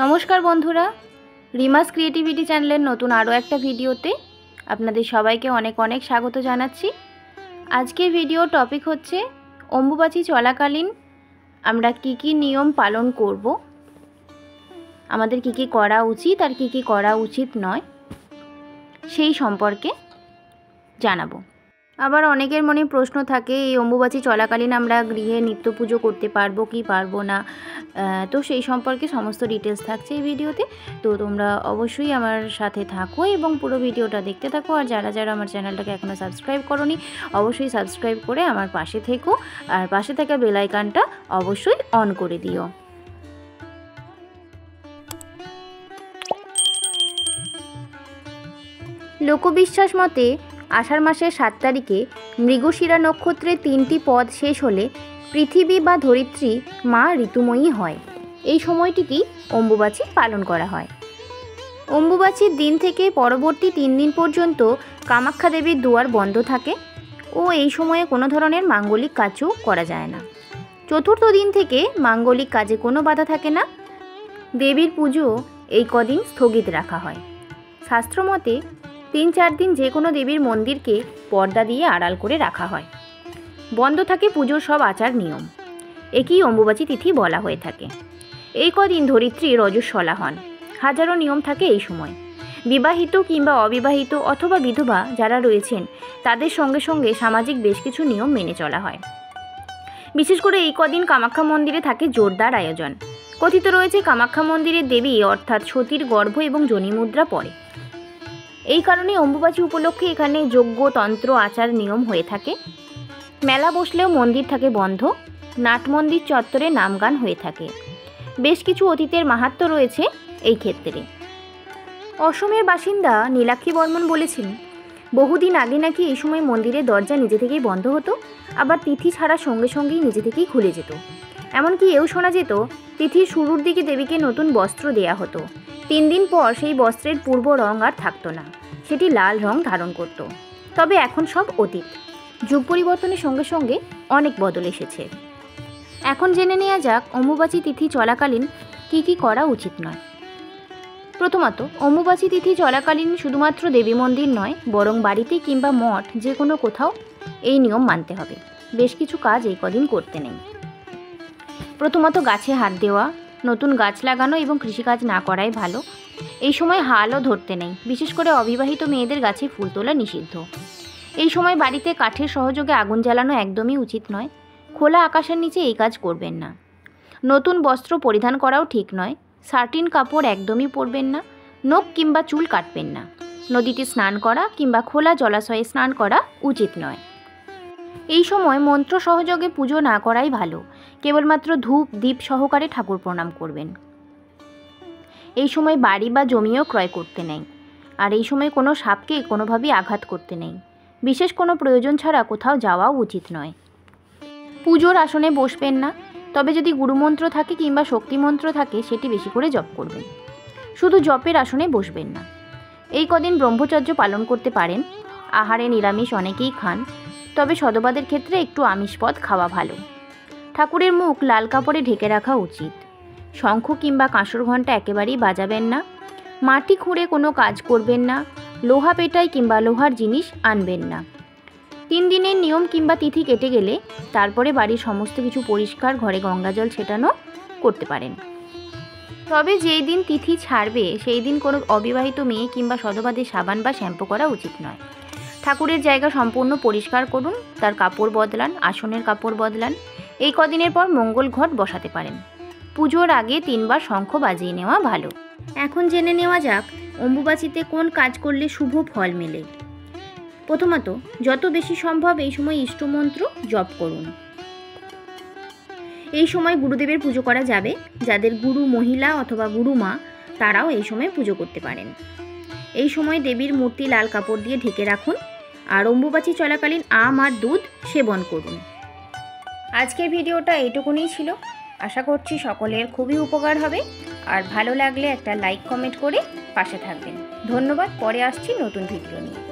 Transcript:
নমস্কার বন্ধুরা, রিমাস ক্রিয়েটিভিটি চ্যানেলের নতুন আরও একটা ভিডিওতে আপনাদের সবাইকে অনেক অনেক স্বাগত জানাচ্ছি। আজকের ভিডিও টপিক হচ্ছে অম্বুবাচী চলাকালীন আমরা কি কি নিয়ম পালন করব, আমাদের কি কি করা উচিত আর কি কি করা উচিত নয় সেই সম্পর্কে জানাবো। আবার অনেকের মনে প্রশ্ন থাকে, এই অম্বুবাচী চলাকালীন আমরা গৃহে নিত্য পুজো করতে পারবো কি পারবো না, তো সেই সম্পর্কে সমস্ত ডিটেলস থাকছে এই ভিডিওতে। তো তোমরা অবশ্যই আমার সাথে থাকো এবং পুরো ভিডিওটা দেখতে থাকো। আর যারা যারা আমার চ্যানেলটাকে এখনও সাবস্ক্রাইব করোনি অবশ্যই সাবস্ক্রাইব করে আমার পাশে থেকো, আর পাশে থাকা বেল আইকনটা অবশ্যই অন করে দিও। লোকবিশ্বাস মতে আষাঢ় মাসের 7 তারিখে মৃগশিরা নক্ষত্রে 3টি পদ শেষ হলে পৃথিবী বা ধরিত্রী মা ঋতুময়ী হয়। এই সময়টিকেই অম্বুবাচী পালন করা হয়। অম্বুবাচীর দিন থেকে পরবর্তী 3 দিন পর্যন্ত কামাখ্যা দেবীর দুয়ার বন্ধ থাকে ও এই সময়ে কোনো ধরনের মাঙ্গলিক কাজও করা যায় না। চতুর্থ দিন থেকে মাঙ্গলিক কাজে কোনো বাধা থাকে না। দেবীর পুজো এই কদিন স্থগিত রাখা হয়। শাস্ত্রমতে 3-4 দিন যে কোনো দেবীর মন্দিরকে পর্দা দিয়ে আড়াল করে রাখা হয়। বন্ধ থাকে পুজোর সব আচার নিয়ম। একেই অম্বুবাচী তিথি বলা হয়ে থাকে। এই কদিন ধরিত্রী রজস্বলা হন। হাজারো নিয়ম থাকে এই সময়। বিবাহিত কিংবা অবিবাহিত অথবা বিধবা যারা রয়েছেন তাদের সঙ্গে সঙ্গে সামাজিক বেশ কিছু নিয়ম মেনে চলা হয়। বিশেষ করে এই কদিন কামাখ্যা মন্দিরে থাকে জোরদার আয়োজন। কথিত রয়েছে কামাখ্যা মন্দিরের দেবী অর্থাৎ সতীর গর্ভ এবং যোনিমুদ্রা পড়ে। এই কারণে অম্বুবাচী উপলক্ষে এখানে যজ্ঞ তন্ত্র আচার নিয়ম হয়ে থাকে। মেলা বসলেও মন্দির থাকে বন্ধ। নাট মন্দির চত্বরে নামগান হয়ে থাকে। বেশ কিছু অতীতের মাহাত্ম্য রয়েছে এই ক্ষেত্রে। অসমের বাসিন্দা নীলাক্ষী বর্মন বলেছেন, বহুদিন আগে নাকি এই সময় মন্দিরের দরজা নিজে থেকেই বন্ধ হতো, আবার তিথি ছাড়ার সঙ্গে সঙ্গেই নিজে থেকেই খুলে যেত। এমনকি এও শোনা যেত তিথির শুরুর দিকে দেবীকে নতুন বস্ত্র দেয়া হতো। 3 দিন পর সেই বস্ত্রের পূর্ব রং আর থাকতো না, সেটি লাল রং ধারণ করত। তবে এখন সব অতীত। যুগ পরিবর্তনের সঙ্গে সঙ্গে অনেক বদল এসেছে। এখন জেনে নেওয়া যাক অম্বুবাচী তিথি চলাকালীন কি কি করা উচিত নয়। প্রথমত, অম্বুবাচী তিথি চলাকালীন শুধুমাত্র দেবী মন্দির নয়, বরং বাড়িতে কিংবা মঠ যে কোনো কোথাও এই নিয়ম মানতে হবে। বেশ কিছু কাজ এই কদিন করতে নেই। প্রথমত, গাছে হাত দেওয়া, নতুন গাছ লাগানো এবং কৃষিকাজ না করাই ভালো। এই সময় হালও ধরতে নেই। বিশেষ করে অবিবাহিত মেয়েদের গাছে ফুল তোলা নিষিদ্ধ। এই সময় বাড়িতে কাঠের সহযোগে আগুন জ্বালানো একদমই উচিত নয়। খোলা আকাশের নিচে এই কাজ করবেন না। নতুন বস্ত্র পরিধান করাও ঠিক নয়। সার্টিন কাপড় একদমই পরবেন না। নখ কিংবা চুল কাটবেন না। নদীতে স্নান করা কিংবা খোলা জলাশয়ে স্নান করা উচিত নয়। এই সময় মন্ত্র সহযোগে পুজো না করাই ভালো। কেবলমাত্র ধূপ দীপ সহকারে ঠাকুর প্রণাম করবেন। এই সময় বাড়ি বা জমিও ক্রয় করতে নেই। আর এই সময় কোনো সাপকে কোনোভাবেই আঘাত করতে নেই। বিশেষ কোনো প্রয়োজন ছাড়া কোথাও যাওয়াও উচিত নয়। পুজোর আসনে বসবেন না। তবে যদি গুরুমন্ত্র থাকে কিংবা শক্তিমন্ত্র থাকে সেটি বেশি করে জপ করবেন। শুধু জপের আসনে বসবেন না। এই কদিন ব্রহ্মচর্য পালন করতে পারেন। আহারে নিরামিষ অনেকেই খান, তবে সদবাদের ক্ষেত্রে একটু আমিষ পদ খাওয়া ভালো। ঠাকুরের মুখ লাল কাপড়ে ঢেকে রাখা উচিত। শঙ্খ কিংবা কাঁসর ঘণ্টা একেবারেই বাজাবেন না। মাটি খুঁড়ে কোনো কাজ করবেন না। লোহা পেটাই কিংবা লোহার জিনিস আনবেন না। 3 দিনের নিয়ম কিংবা তিথি কেটে গেলে তারপরে বাড়ির সমস্ত কিছু পরিষ্কার, ঘরে গঙ্গাজল ছেটানো করতে পারেন। তবে যেই দিন তিথি ছাড়বে সেই দিন কোনো অবিবাহিত মেয়ে কিংবা সধবাদের সাবান বা শ্যাম্পু করা উচিত নয়। ঠাকুরের জায়গা সম্পূর্ণ পরিষ্কার করুন, তার কাপড় বদলান, আসনের কাপড় বদলান। এই কদিনের পর মঙ্গল ঘট বসাতে পারেন। পুজোর আগে 3 বার শঙ্খ বাজিয়ে নেওয়া ভালো। এখন জেনে নেওয়া যাক অম্বুবাচীতে কোন কাজ করলে শুভ ফল মেলে। প্রথমত, যত বেশি সম্ভব এই সময় ইষ্টমন্ত্র জপ করুন। এই সময় গুরুদেবের পুজো করা যাবে। যাদের গুরু মহিলা অথবা গুরুমা তারাও এই সময় পুজো করতে পারেন। এই সময় দেবীর মূর্তি লাল কাপড় দিয়ে ঢেকে রাখুন। আর অম্বুবাচী চলাকালীন আম আর দুধ সেবন করুন। আজকের ভিডিওটা এইটুকুনি ছিল। আশা করছি সকলের খুবই উপকার হবে। আর ভালো লাগলে একটা লাইক কমেন্ট করে পাশে থাকবেন। ধন্যবাদ। পরে আসছি নতুন ভিডিও নিয়ে।